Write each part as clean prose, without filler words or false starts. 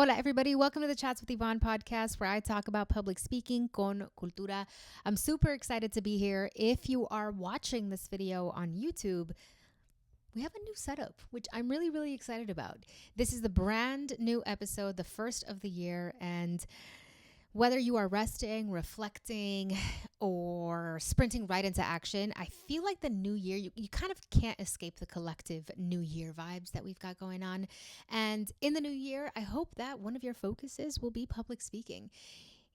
Hola, everybody. Welcome to the Chats with Yvonne podcast, where I talk about public speaking con cultura. I'm super excited to be here. If you are watching this video on YouTube, we have a new setup, which I'm really, really excited about. This is the brand new episode, the first of the year, and whether you are resting, reflecting, or sprinting right into action, I feel like the new year, you kind of can't escape the collective new year vibes that we've got going on. And in the new year, I hope that one of your focuses will be public speaking.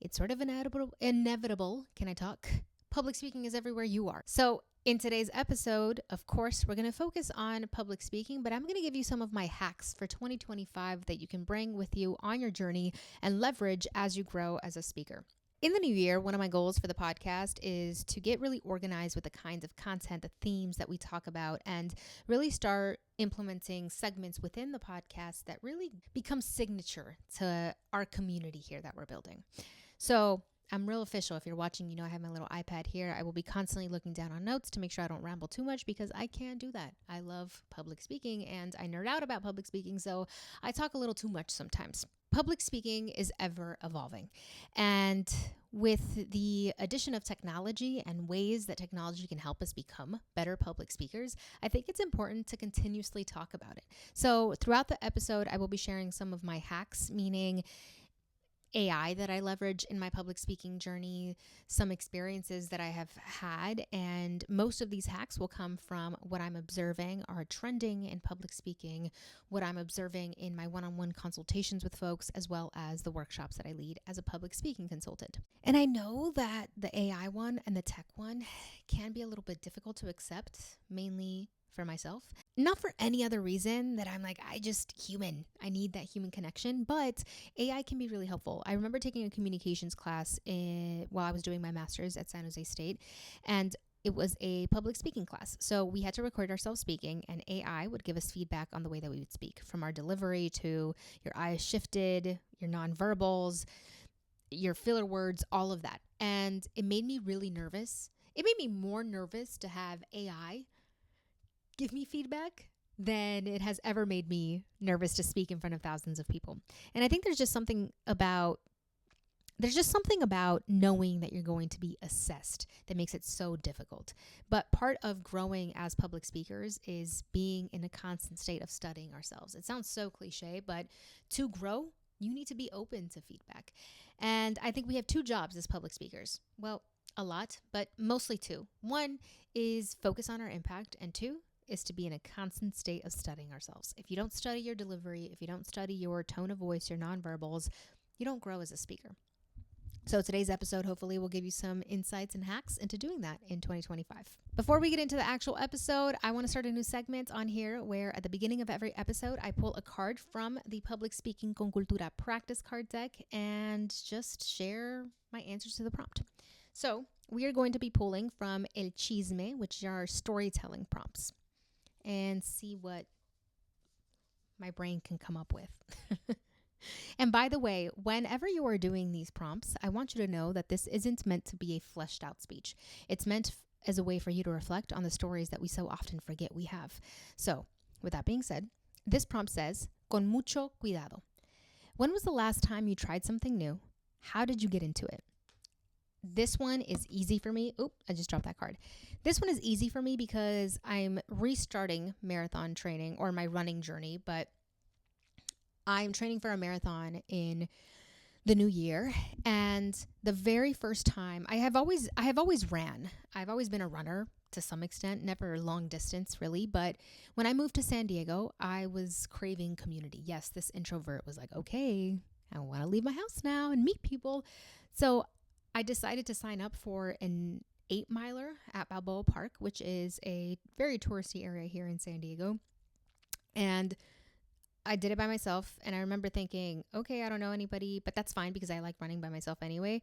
It's sort of inevitable. Can I talk? Public speaking is everywhere you are. So in today's episode, of course, we're going to focus on public speaking, but I'm going to give you some of my hacks for 2025 that you can bring with you on your journey and leverage as you grow as a speaker. In the new year, one of my goals for the podcast is to get really organized with the kinds of content, the themes that we talk about, and really start implementing segments within the podcast that really become signature to our community here that we're building. So I'm real official. If you're watching, you know I have my little iPad here. I will be constantly looking down on notes to make sure I don't ramble too much because I can do that. I love public speaking and I nerd out about public speaking, so I talk a little too much sometimes. Public speaking is ever evolving. And with the addition of technology and ways that technology can help us become better public speakers, I think it's important to continuously talk about it. So throughout the episode, I will be sharing some of my hacks, meaning AI that I leverage in my public speaking journey, some experiences that I have had, and most of these hacks will come from what I'm observing are trending in public speaking, what I'm observing in my one-on-one consultations with folks, as well as the workshops that I lead as a public speaking consultant. And I know that the AI one and the tech one can be a little bit difficult to accept, mainly for myself. Not for any other reason that I'm like, I need that human connection, but AI can be really helpful. I remember taking a communications class while I was doing my master's at San Jose State, and it was a public speaking class. So we had to record ourselves speaking, and AI would give us feedback on the way that we would speak, from our delivery to your eyes shifted, your nonverbals, your filler words, all of that. And it made me really nervous. It made me more nervous to have AI give me feedback than it has ever made me nervous to speak in front of thousands of people. And I think there's just something about knowing that you're going to be assessed that makes it so difficult. But part of growing as public speakers is being in a constant state of studying ourselves. It sounds so cliche, but to grow, you need to be open to feedback. And I think we have two jobs as public speakers. Well, a lot, but mostly two. One is focus on our impact, and two is to be in a constant state of studying ourselves. If you don't study your delivery, if you don't study your tone of voice, your nonverbals, you don't grow as a speaker. So today's episode hopefully will give you some insights and hacks into doing that in 2025. Before we get into the actual episode, I want to start a new segment on here where at the beginning of every episode, I pull a card from the Public Speaking con Cultura practice card deck and just share my answers to the prompt. So we are going to be pulling from El Chisme, which are storytelling prompts, and see what my brain can come up with. And by the way, whenever you are doing these prompts, I want you to know that this isn't meant to be a fleshed out speech. It's meant as a way for you to reflect on the stories that we so often forget we have. So with that being said, this prompt says, con mucho cuidado. When was the last time you tried something new? How did you get into it? This one is easy for me. Oop, I just dropped that card. This one is easy for me because I'm restarting marathon training or my running journey, but I'm training for a marathon in the new year. And the very first time I have always ran. I've always been a runner to some extent, never long distance really. But when I moved to San Diego, I was craving community. Yes, this introvert was like, okay, I want to leave my house now and meet people. So I decided to sign up for an 8-miler at Balboa Park, which is a very touristy area here in San Diego. And I did it by myself. And I remember thinking, okay, I don't know anybody, but that's fine because I like running by myself anyway.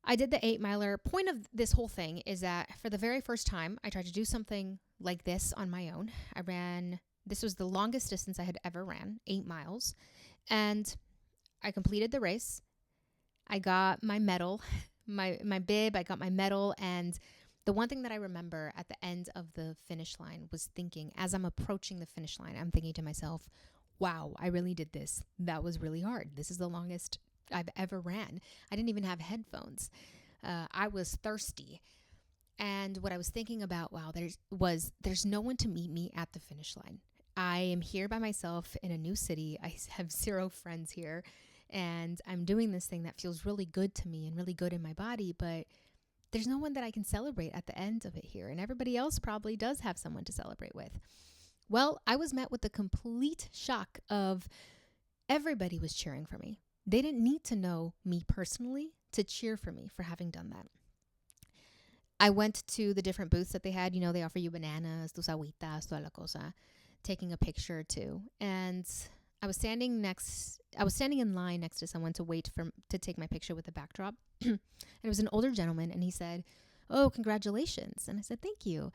I did the 8-miler. Point of this whole thing is that for the very first time, I tried to do something like this on my own. This was the longest distance I had ever ran, 8 miles. And I completed the race. I got my medal, my bib, I got my medal. And the one thing that I remember at the end of the finish line was thinking, as I'm approaching the finish line, I'm thinking to myself, wow, I really did this. That was really hard. This is the longest I've ever ran. I didn't even have headphones. I was thirsty. And what I was thinking about, wow, there's no one to meet me at the finish line. I am here by myself in a new city. I have zero friends here. And I'm doing this thing that feels really good to me and really good in my body. But there's no one that I can celebrate at the end of it here. And everybody else probably does have someone to celebrate with. Well, I was met with the complete shock of everybody was cheering for me. They didn't need to know me personally to cheer for me for having done that. I went to the different booths that they had. You know, they offer you bananas, tus agüitas, toda la cosa, taking a picture too. And I was standing in line next to someone to take my picture with the backdrop. And it was an older gentleman, and he said, "Oh, congratulations." And I said, "Thank you."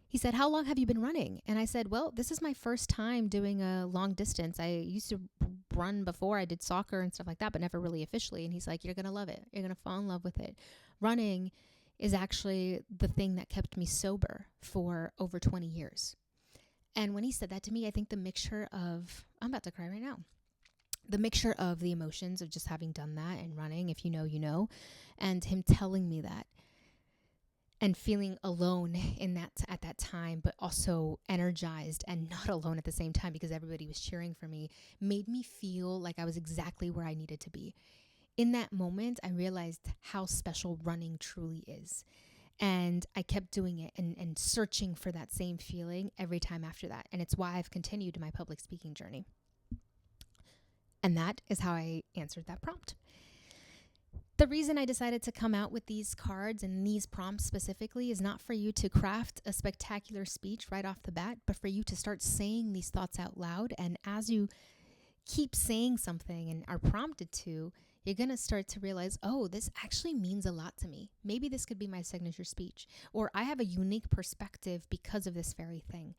He said, "How long have you been running?" And I said, "Well, this is my first time doing a long distance. I used to run before. I did soccer and stuff like that, but never really officially." And he's like, "You're going to love it. You're going to fall in love with it. Running is actually the thing that kept me sober for over 20 years. And when he said that to me, I think the mixture of, I'm about to cry right now, the mixture of the emotions of just having done that and running, if you know, you know, and him telling me that and feeling alone in that at that time, but also energized and not alone at the same time because everybody was cheering for me, made me feel like I was exactly where I needed to be. In that moment, I realized how special running truly is. And I kept doing it and searching for that same feeling every time after that. And it's why I've continued my public speaking journey. And that is how I answered that prompt. The reason I decided to come out with these cards and these prompts specifically is not for you to craft a spectacular speech right off the bat, but for you to start saying these thoughts out loud. And as you keep saying something and are prompted to, you're going to start to realize, oh, this actually means a lot to me. Maybe this could be my signature speech, or I have a unique perspective because of this very thing.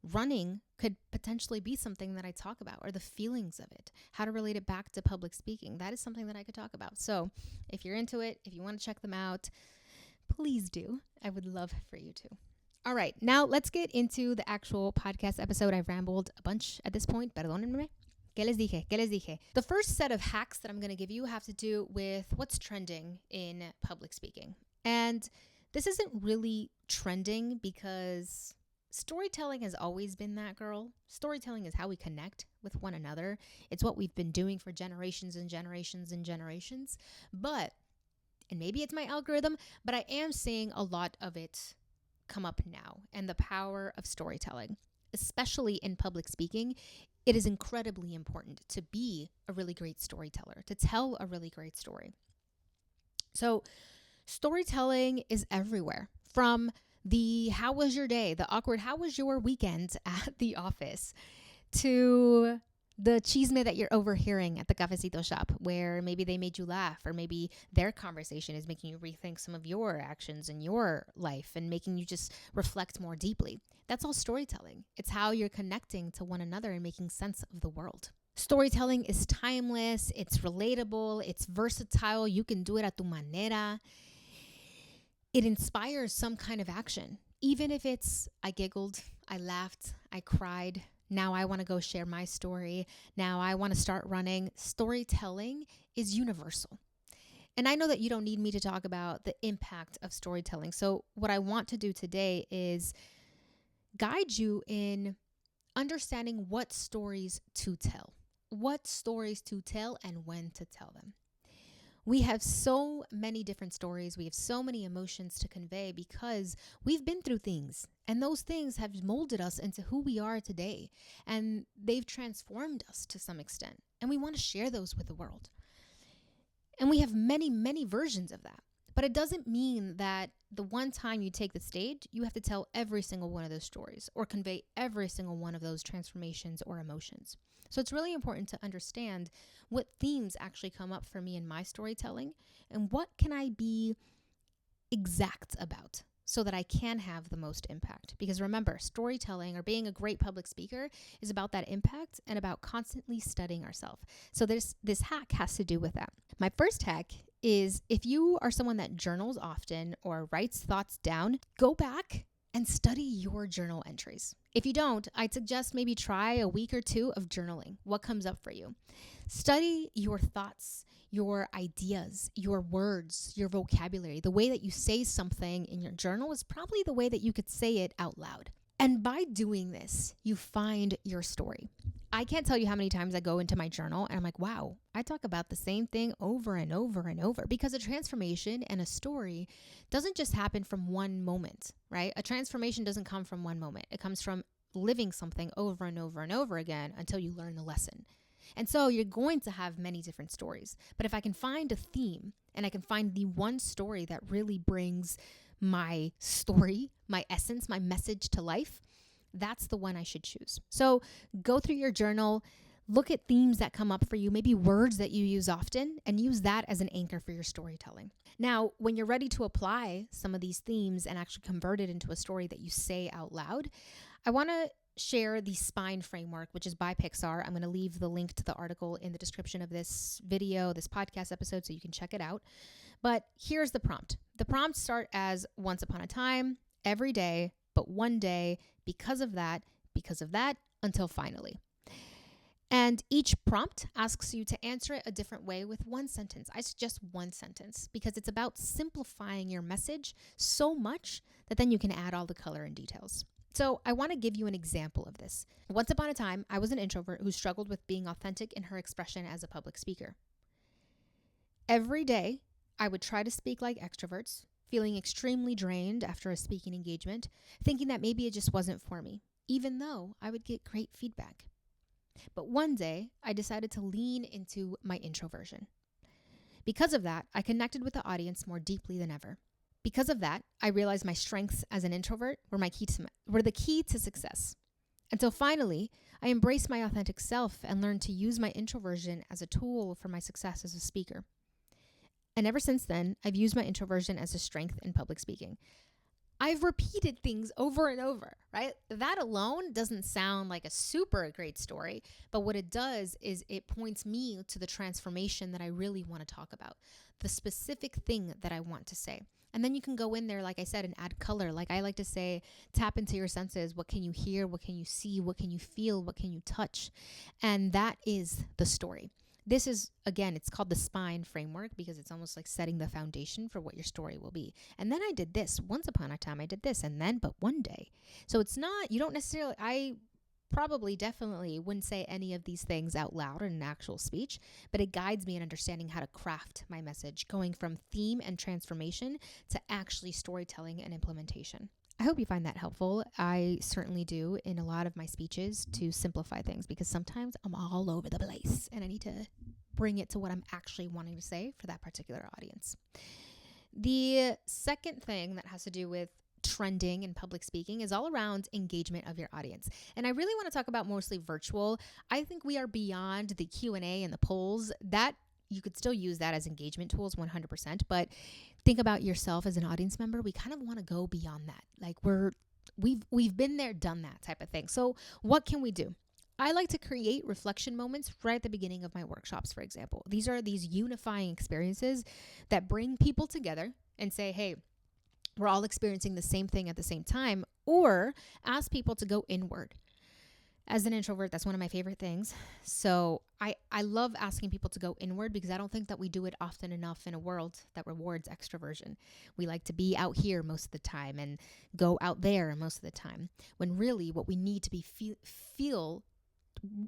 Running could potentially be something that I talk about, or the feelings of it, how to relate it back to public speaking. That is something that I could talk about. So if you're into it, if you want to check them out, please do. I would love for you to. All right, now let's get into the actual podcast episode. I've rambled a bunch at this point. Perdónenme. ¿Qué les dije? ¿Qué les dije? The first set of hacks that I'm going to give you have to do with what's trending in public speaking. And this isn't really trending because storytelling has always been that, girl. Storytelling is how we connect with one another. It's what we've been doing for generations and generations and generations. But, and maybe it's my algorithm, but I am seeing a lot of it come up now, and the power of storytelling, especially in public speaking. It is incredibly important to be a really great storyteller, to tell a really great story. So storytelling is everywhere, from the how was your day, the awkward how was your weekend at the office, to the chisme that you're overhearing at the cafecito shop where maybe they made you laugh, or maybe their conversation is making you rethink some of your actions in your life and making you just reflect more deeply. That's all storytelling. It's how you're connecting to one another and making sense of the world. Storytelling is timeless, it's relatable, it's versatile, you can do it a tu manera. It inspires some kind of action. Even if it's, I giggled, I laughed, I cried, now I want to go share my story, now I want to start running. Storytelling is universal. And I know that you don't need me to talk about the impact of storytelling. So what I want to do today is guide you in understanding what stories to tell and when to tell them. We have so many different stories. We have so many emotions to convey because we've been through things, and those things have molded us into who we are today, and they've transformed us to some extent, and we want to share those with the world. And we have many, many versions of that. But it doesn't mean that the one time you take the stage, you have to tell every single one of those stories or convey every single one of those transformations or emotions. So it's really important to understand what themes actually come up for me in my storytelling and what can I be exact about so that I can have the most impact. Because remember, storytelling or being a great public speaker is about that impact and about constantly studying ourselves. So this hack has to do with that. My first hack is if you are someone that journals often or writes thoughts down, go back and study your journal entries. If you don't, I'd suggest maybe try a week or two of journaling. What comes up for you? Study your thoughts, your ideas, your words, your vocabulary. The way that you say something in your journal is probably the way that you could say it out loud. And by doing this, you find your story. I can't tell you how many times I go into my journal and I'm like, wow, I talk about the same thing over and over and over, because a transformation and a story doesn't just happen from one moment, right? A transformation doesn't come from one moment. It comes from living something over and over and over again until you learn the lesson. And so you're going to have many different stories. But if I can find a theme and I can find the one story that really brings my story, my essence, my message to life, that's the one I should choose. So go through your journal, look at themes that come up for you, maybe words that you use often, and use that as an anchor for your storytelling. Now, when you're ready to apply some of these themes and actually convert it into a story that you say out loud, I want to share the SPINE framework, which is by Pixar. I'm going to leave the link to the article in the description of this video, this podcast episode, so you can check it out. But here's the prompt. The prompts start as once upon a time, every day, but one day, because of that, until finally. And each prompt asks you to answer it a different way with one sentence. I suggest one sentence because it's about simplifying your message so much that then you can add all the color and details. So I want to give you an example of this. Once upon a time, I was an introvert who struggled with being authentic in her expression as a public speaker. Every day, I would try to speak like extroverts, feeling extremely drained after a speaking engagement, thinking that maybe it just wasn't for me, even though I would get great feedback. But one day, I decided to lean into my introversion. Because of that, I connected with the audience more deeply than ever. Because of that, I realized my strengths as an introvert were the key to success. Until finally, I embraced my authentic self and learned to use my introversion as a tool for my success as a speaker. And ever since then, I've used my introversion as a strength in public speaking. I've repeated things over and over, right? That alone doesn't sound like a super great story, but what it does is it points me to the transformation that I really want to talk about, the specific thing that I want to say. And then you can go in there, like I said, and add color. Like I like to say, tap into your senses. What can you hear? What can you see? What can you feel? What can you touch? And that is the story. This is, again, it's called the SPINE framework because it's almost like setting the foundation for what your story will be. And then I did this. Once upon a time, I did this. And then, but one day. So it's not, you don't necessarily, I probably definitely wouldn't say any of these things out loud in an actual speech, but it guides me in understanding how to craft my message, going from theme and transformation to actually storytelling and implementation. I hope you find that helpful. I certainly do in a lot of my speeches to simplify things because sometimes I'm all over the place and I need to bring it to what I'm actually wanting to say for that particular audience. The second thing that has to do with trending in public speaking is all around engagement of your audience. And I really want to talk about mostly virtual. I think we are beyond the Q&A and the polls. That you could still use that as engagement tools 100%, but think about yourself as an audience member. We kind of want to go beyond that. Like we've been there, done that type of thing. So what can we do? I like to create reflection moments right at the beginning of my workshops, for example. These are these unifying experiences that bring people together and say, hey, we're all experiencing the same thing at the same time, or ask people to go inward. As an introvert, that's one of my favorite things. So I love asking people to go inward because I don't think that we do it often enough in a world that rewards extroversion. We like to be out here most of the time and go out there most of the time, when really what we need to be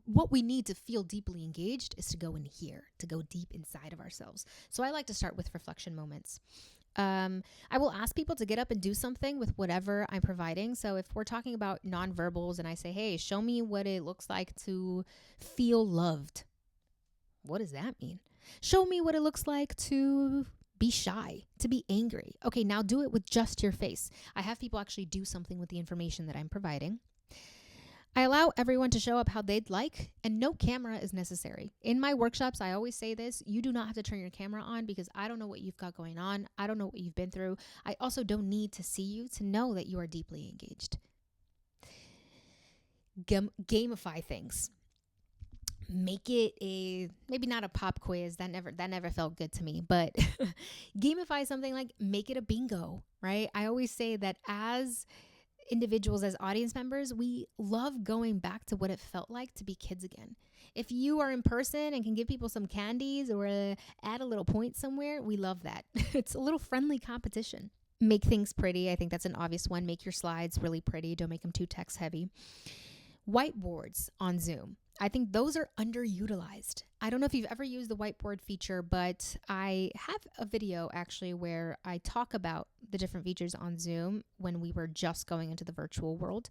what we need to feel deeply engaged is to go in here, to go deep inside of ourselves. So I like to start with reflection moments. I will ask people to get up and do something with whatever I'm providing. So if we're talking about nonverbals and I say, hey, show me what it looks like to feel loved. What does that mean? Show me what it looks like to be shy, to be angry. Okay, now do it with just your face. I have people actually do something with the information that I'm providing. I allow everyone to show up how they'd like, and no camera is necessary. In my workshops, I always say this, you do not have to turn your camera on because I don't know what you've got going on. I don't know what you've been through. I also don't need to see you to know that you are deeply engaged. Gamify things. Make it maybe not a pop quiz. That never felt good to me, but gamify something, like make it a bingo, right? I always say that as individuals as audience members, we love going back to what it felt like to be kids again. If you are in person and can give people some candies or add a little point somewhere, we love that. It's a little friendly competition. Make things pretty. I think that's an obvious one. Make your slides really pretty. Don't make them too text heavy. Whiteboards on Zoom. I think those are underutilized. I don't know if you've ever used the whiteboard feature, but I have a video actually where I talk about the different features on Zoom when we were just going into the virtual world.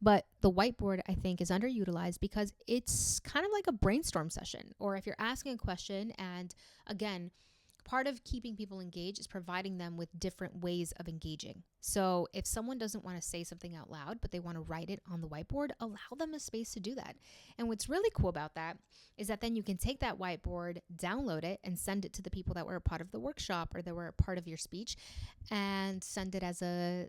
But the whiteboard, I think, is underutilized because it's kind of like a brainstorm session, or if you're asking a question, and again, part of keeping people engaged is providing them with different ways of engaging. So if someone doesn't want to say something out loud, but they want to write it on the whiteboard, allow them a space to do that. And what's really cool about that is that then you can take that whiteboard, download it, and send it to the people that were a part of the workshop or that were a part of your speech, and send it as a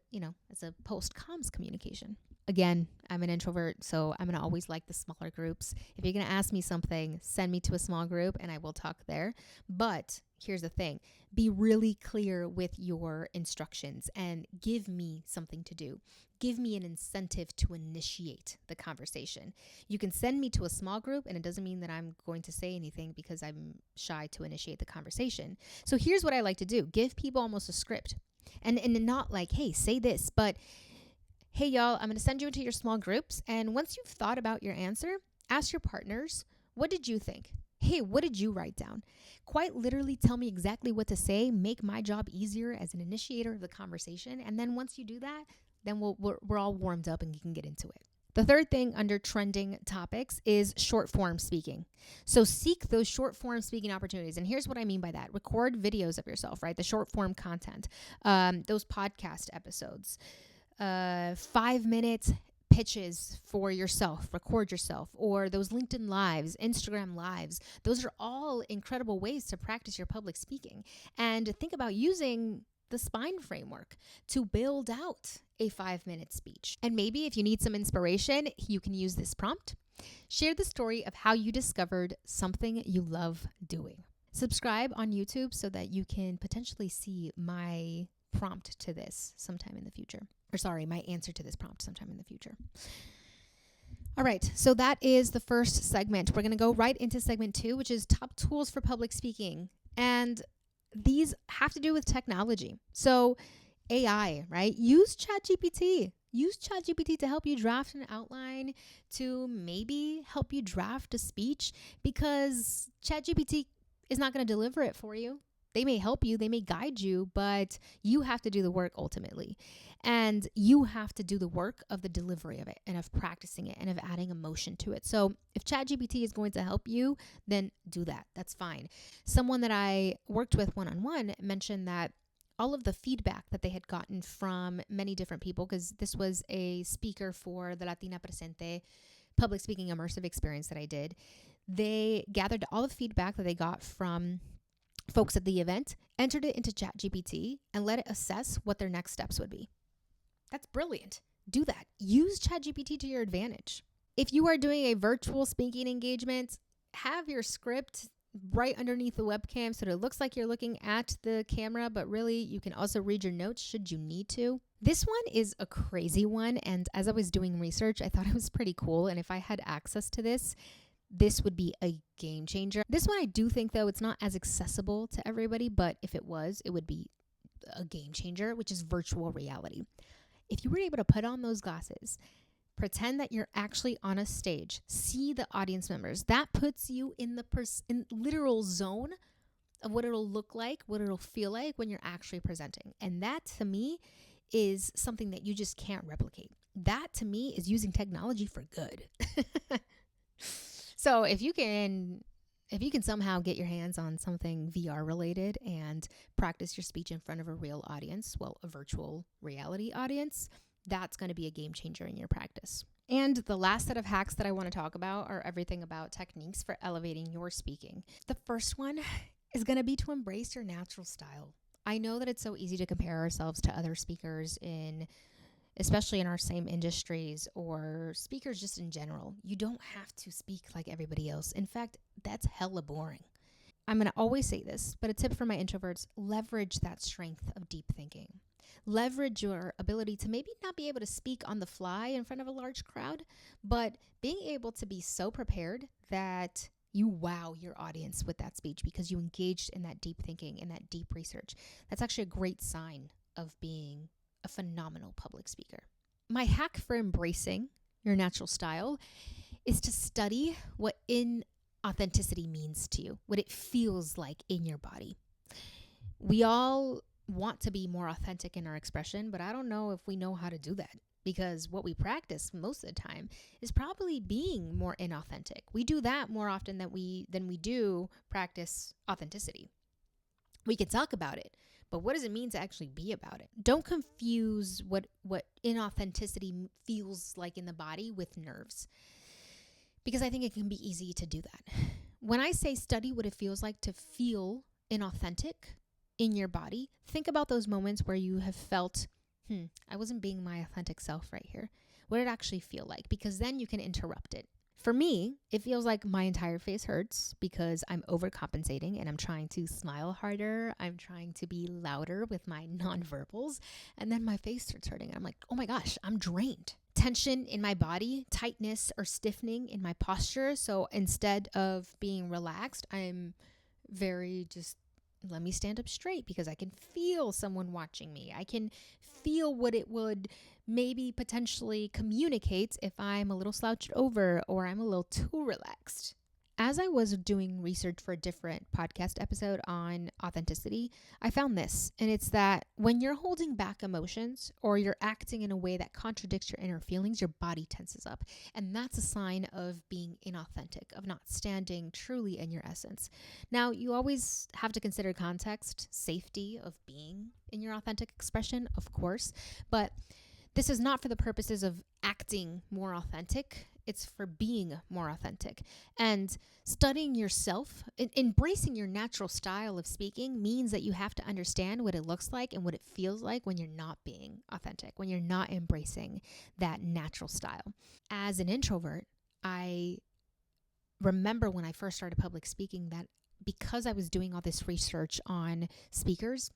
post-comms communication. Again, I'm an introvert, so I'm going to always like the smaller groups. If you're going to ask me something, send me to a small group and I will talk there. But here's the thing. Be really clear with your instructions and give me something to do. Give me an incentive to initiate the conversation. You can send me to a small group and it doesn't mean that I'm going to say anything because I'm shy to initiate the conversation. So here's what I like to do. Give people almost a script. And not like, hey, say this, but hey, y'all, I'm going to send you into your small groups. And once you've thought about your answer, ask your partners, what did you think? Hey, what did you write down? Quite literally tell me exactly what to say. Make my job easier as an initiator of the conversation. And then once you do that, then we're all warmed up and you can get into it. The third thing under trending topics is short form speaking. So seek those short form speaking opportunities. And here's what I mean by that. Record videos of yourself, right? The short form content, those podcast episodes. 5-minute pitches for yourself, record yourself, or those LinkedIn lives, Instagram lives. Those are all incredible ways to practice your public speaking. And think about using the SPINE framework to build out a 5-minute speech. And maybe if you need some inspiration, you can use this prompt. Share the story of how you discovered something you love doing. Subscribe on YouTube so that you can potentially see my prompt to this sometime in the future. My answer to this prompt sometime in the future. All right, so that is the first segment. We're going to go right into segment 2, which is top tools for public speaking. And these have to do with technology. So AI, right? Use ChatGPT. Use ChatGPT to help you draft an outline, to maybe help you draft a speech, because ChatGPT is not going to deliver it for you. They may help you, they may guide you, but you have to do the work ultimately. And you have to do the work of the delivery of it and of practicing it and of adding emotion to it. So if ChatGPT is going to help you, then do that. That's fine. Someone that I worked with one-on-one mentioned that all of the feedback that they had gotten from many different people, because this was a speaker for the Latina Presente public speaking immersive experience that I did, they gathered all the feedback that they got from folks at the event, entered it into ChatGPT, and let it assess what their next steps would be. That's brilliant. Do that. Use ChatGPT to your advantage. If you are doing a virtual speaking engagement, have your script right underneath the webcam so that it looks like you're looking at the camera, but really you can also read your notes should you need to. This one is a crazy one, and as I was doing research, I thought it was pretty cool, and if I had access to this would be a game changer. This one I do think, though, it's not as accessible to everybody, but if it was, it would be a game changer, which is virtual reality. If you were able to put on those glasses, pretend that you're actually on a stage, see the audience members, that puts you in the literal zone of what it'll look like, what it'll feel like when you're actually presenting. And that, to me, is something that you just can't replicate. That, to me, is using technology for good. So if you can somehow get your hands on something VR related and practice your speech in front of a real audience, well, a virtual reality audience, that's going to be a game changer in your practice. And the last set of hacks that I want to talk about are everything about techniques for elevating your speaking. The first one is going to be to embrace your natural style. I know that it's so easy to compare ourselves to other speakers especially in our same industries, or speakers just in general. You don't have to speak like everybody else. In fact, that's hella boring. I'm going to always say this, but a tip for my introverts: leverage that strength of deep thinking. leverage your ability to maybe not be able to speak on the fly in front of a large crowd, but being able to be so prepared that you wow your audience with that speech because you engaged in that deep thinking and that deep research. That's actually a great sign of being a phenomenal public speaker. My hack for embracing your natural style is to study what inauthenticity means to you, what it feels like in your body. We all want to be more authentic in our expression, but I don't know if we know how to do that, because what we practice most of the time is probably being more inauthentic. We do that more often than we do practice authenticity. We can talk about it, but what does it mean to actually be about it? Don't confuse what inauthenticity feels like in the body with nerves, because I think it can be easy to do that. When I say study what it feels like to feel inauthentic in your body, think about those moments where you have felt, I wasn't being my authentic self right here. What did it actually feel like? Because then you can interrupt it. For me, it feels like my entire face hurts because I'm overcompensating and I'm trying to smile harder. I'm trying to be louder with my nonverbals. And then my face starts hurting. And I'm like, oh my gosh, I'm drained. Tension in my body, tightness or stiffening in my posture. So instead of being relaxed, I'm very just, let me stand up straight because I can feel someone watching me. I can feel what it would maybe potentially communicate if I'm a little slouched over or I'm a little too relaxed. As I was doing research for a different podcast episode on authenticity, I found this, and it's that when you're holding back emotions or you're acting in a way that contradicts your inner feelings, your body tenses up. And that's a sign of being inauthentic, of not standing truly in your essence. Now, you always have to consider context, safety of being in your authentic expression, of course, but this is not for the purposes of acting more authentic. It's for being more authentic. And studying yourself, embracing your natural style of speaking means that you have to understand what it looks like and what it feels like when you're not being authentic, when you're not embracing that natural style. As an introvert, I remember when I first started public speaking that because I was doing all this research on speakers,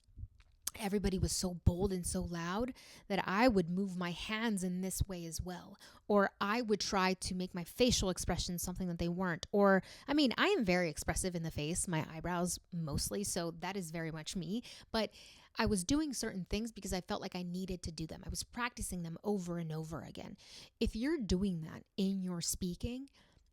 everybody was so bold and so loud that I would move my hands in this way as well. Or I would try to make my facial expressions something that they weren't. Or, I am very expressive in the face, my eyebrows mostly, so that is very much me. But I was doing certain things because I felt like I needed to do them. I was practicing them over and over again. If you're doing that in your speaking,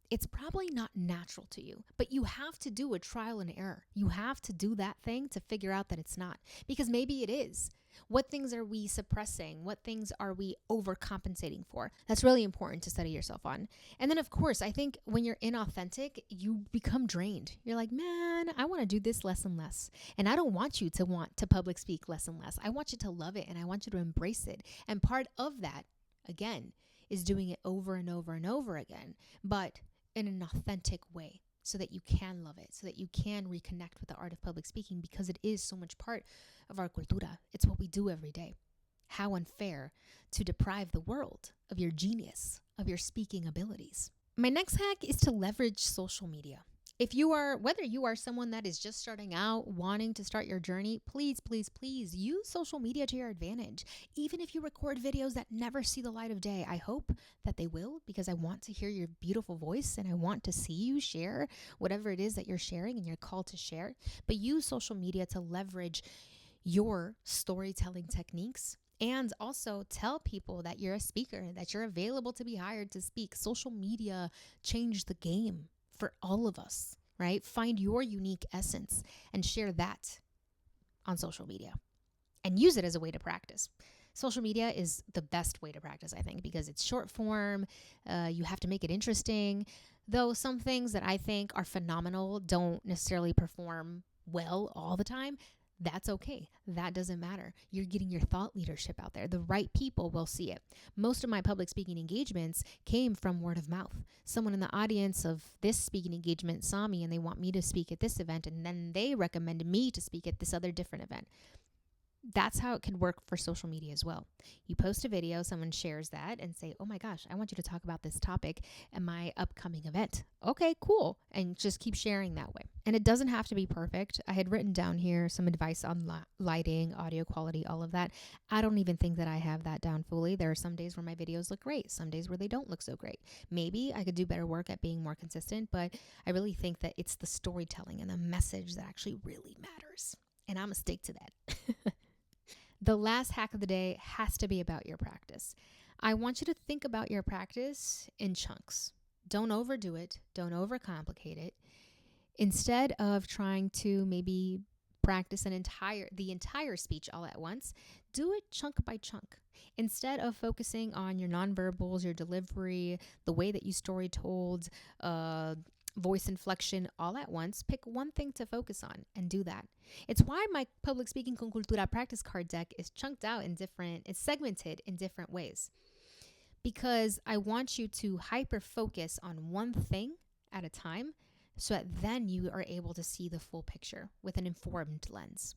it's probably not natural to you, but you have to do a trial and error. You have to do that thing to figure out that it's not, because maybe it is. What things are we suppressing? What things are we overcompensating for? That's really important to study yourself on. And then, of course, I think when you're inauthentic, you become drained. You're like, man, I want to do this less and less. And I don't want you to want to public speak less and less. I want you to love it and I want you to embrace it. And part of that, again, is doing it over and over and over again, but in an authentic way, so that you can love it, so that you can reconnect with the art of public speaking, because it is so much part of our cultura. It's what we do every day. How unfair to deprive the world of your genius, of your speaking abilities. My next hack is to leverage social media. Whether you are someone that is just starting out, wanting to start your journey, please, please, please use social media to your advantage. Even if you record videos that never see the light of day, I hope that they will, because I want to hear your beautiful voice and I want to see you share whatever it is that you're sharing and you're called to share. But use social media to leverage your storytelling techniques and also tell people that you're a speaker, that you're available to be hired to speak. Social media changed the game for all of us, right? Find your unique essence and share that on social media and use it as a way to practice. Social media is the best way to practice, I think, because it's short form. You have to make it interesting, though some things that I think are phenomenal don't necessarily perform well all the time. That's okay. That doesn't matter. You're getting your thought leadership out there. The right people will see it. Most of my public speaking engagements came from word of mouth. Someone in the audience of this speaking engagement saw me and they want me to speak at this event, and then they recommended me to speak at this other different event. That's how it could work for social media as well. You post a video, someone shares that and say, oh my gosh, I want you to talk about this topic at my upcoming event. Okay, cool. And just keep sharing that way. And it doesn't have to be perfect. I had written down here some advice on lighting, audio quality, all of that. I don't even think that I have that down fully. There are some days where my videos look great, some days where they don't look so great. Maybe I could do better work at being more consistent, but I really think that it's the storytelling and the message that actually really matters. And I'm a stick to that. The last hack of the day has to be about your practice. I want you to think about your practice in chunks. Don't overdo it. Don't overcomplicate it. Instead of trying to maybe practice the entire speech all at once, do it chunk by chunk. Instead of focusing on your nonverbals, your delivery, the way that you story told, voice inflection all at once, pick one thing to focus on and do that. It's why my public speaking con cultura practice card deck is chunked out it's segmented in different ways. Because I want you to hyper focus on one thing at a time so that then you are able to see the full picture with an informed lens.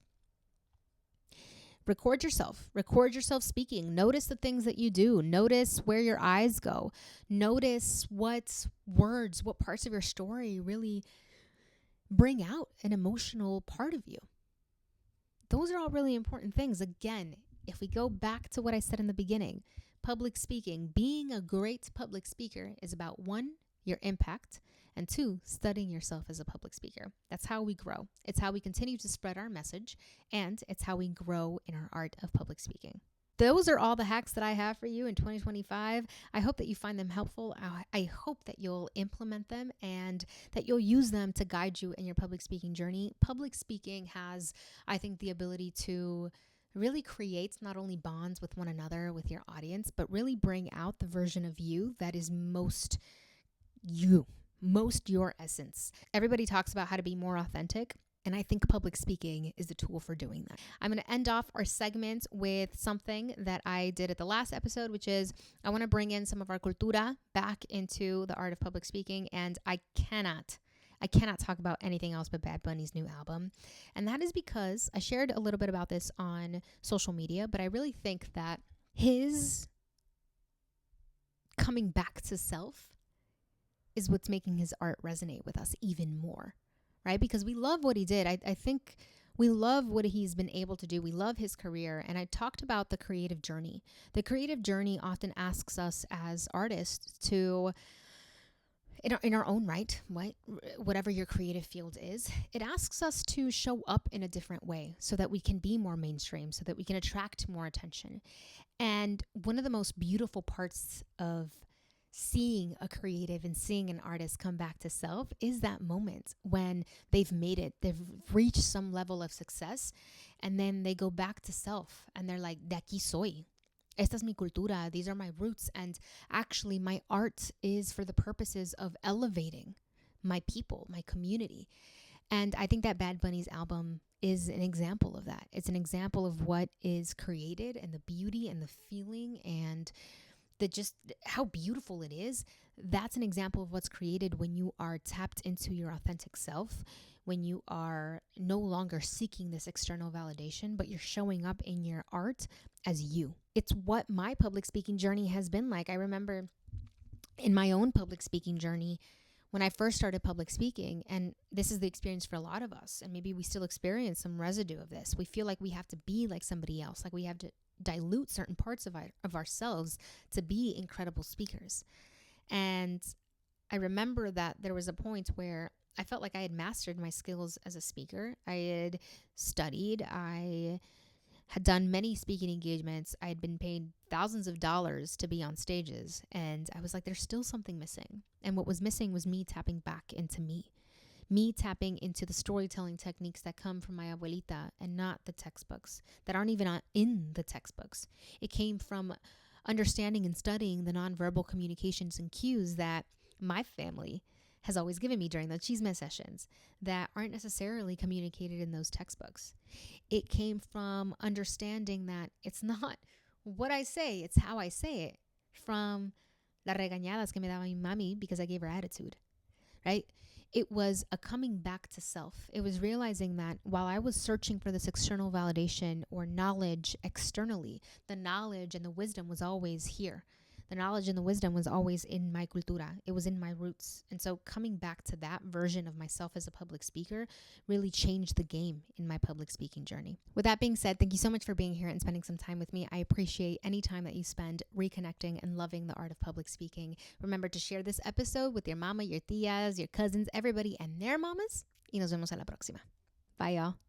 Record yourself speaking. Notice the things that you do. Notice where your eyes go. Notice what words, what parts of your story really bring out an emotional part of you. Those are all really important things. Again, if we go back to what I said in the beginning, public speaking, being a great public speaker is about 1, your impact, and 2, studying yourself as a public speaker. That's how we grow. It's how we continue to spread our message, and it's how we grow in our art of public speaking. Those are all the hacks that I have for you in 2025. I hope that you find them helpful. I hope that you'll implement them and that you'll use them to guide you in your public speaking journey. Public speaking has, I think, the ability to really create not only bonds with one another, with your audience, but really bring out the version of you that is most you. Most your essence. Everybody talks about how to be more authentic, and I think public speaking is a tool for doing that. I'm going to end off our segment with something that I did at the last episode, which is I want to bring in some of our cultura back into the art of public speaking, and I cannot talk about anything else but Bad Bunny's new album. And that is because I shared a little bit about this on social media, but I really think that his coming back to self is what's making his art resonate with us even more, right? Because we love what he did. I think we love what he's been able to do. We love his career. And I talked about the creative journey. The creative journey often asks us as artists to, in our own right, whatever your creative field is, it asks us to show up in a different way so that we can be more mainstream, so that we can attract more attention. And one of the most beautiful parts of seeing a creative and seeing an artist come back to self is that moment when they've made it, they've reached some level of success, and then they go back to self and they're like, de aquí soy. Esta es mi cultura. These are my roots. And actually, my art is for the purposes of elevating my people, my community. And I think that Bad Bunny's album is an example of that. It's an example of what is created and the beauty and the feeling and just how beautiful it is. That's an example of what's created when you are tapped into your authentic self, when you are no longer seeking this external validation, but you're showing up in your art as you. It's what my public speaking journey has been like. I remember in my own public speaking journey, when I first started public speaking, and this is the experience for a lot of us, and maybe we still experience some residue of this. We feel like we have to be like somebody else, like we have to dilute certain parts of ourselves to be incredible speakers. And I remember that there was a point where I felt like I had mastered my skills as a speaker. I had studied, I had done many speaking engagements. I had been paid thousands of dollars to be on stages. And I was like, there's still something missing. And what was missing was me tapping back into me tapping into the storytelling techniques that come from my abuelita and not the textbooks, that aren't even in the textbooks. It came from understanding and studying the nonverbal communications and cues that my family has always given me during the chisme sessions that aren't necessarily communicated in those textbooks. It came from understanding that it's not what I say, it's how I say it, from las regañadas que me daba mi mami because I gave her attitude, right? it was a coming back to self. It was realizing that while I was searching for this external validation or knowledge externally, the knowledge and the wisdom was always here. The knowledge and the wisdom was always in my cultura. It was in my roots. And so coming back to that version of myself as a public speaker really changed the game in my public speaking journey. With that being said, thank you so much for being here and spending some time with me. I appreciate any time that you spend reconnecting and loving the art of public speaking. Remember to share this episode with your mama, your tias, your cousins, everybody and their mamas. Y nos vemos a la próxima. Bye, y'all.